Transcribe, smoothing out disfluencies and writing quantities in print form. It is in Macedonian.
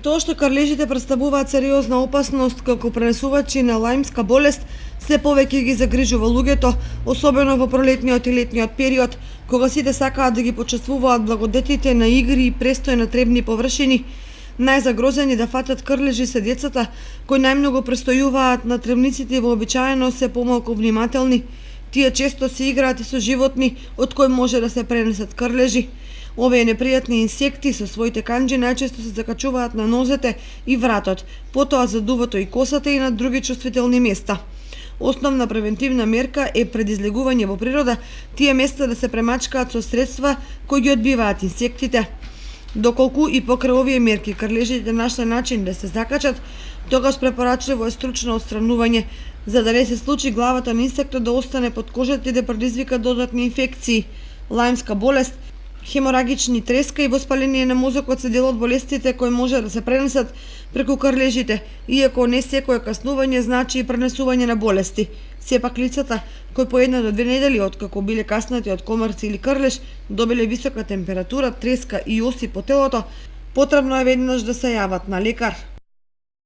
Тоа што карлежите представуваат сериозна опасност како пренесувачи на лајмска болест, се повеќе ги загрижува луѓето, особено во пролетниот и летниот период, кога сите сакаат да ги почествуваат благодетите на игри и престој на требни површини. Најзагрозени да фатат крлежи се децата, кои најмногу престојуваат на тревниците и вообичаено се помалку внимателни. Тие често се играат и со животни, од кои може да се пренесат крлежи. Овие непријатни инсекти со своите канџи најчесто се закачуваат на нозете и вратот, потоа за дувото и косата и на други чувствителни места. Основна превентивна мерка е пред излегување во природа тие места да се премачкаат со средства кои ги одбиваат инсектите. Доколку и покрај овие мерки крлежите нашли начин да се закачат, тогаш препорачливо е стручно отстранување, за да не се случи главата на инсектот да остане под кожата и да предизвика додатни инфекции. Лајмска болест, хеморагични треска и воспаление на мозокот се дел од болестите кои може да се пренесат преку крлежите, иако не секое каснување значи и пренесување на болести. Сепак лицата кои по 1 до 2 недели откако биле каснати од комарци или крлеж, добиле висока температура, треска и оси по телото, потребно е веднаш да се јават на лекар.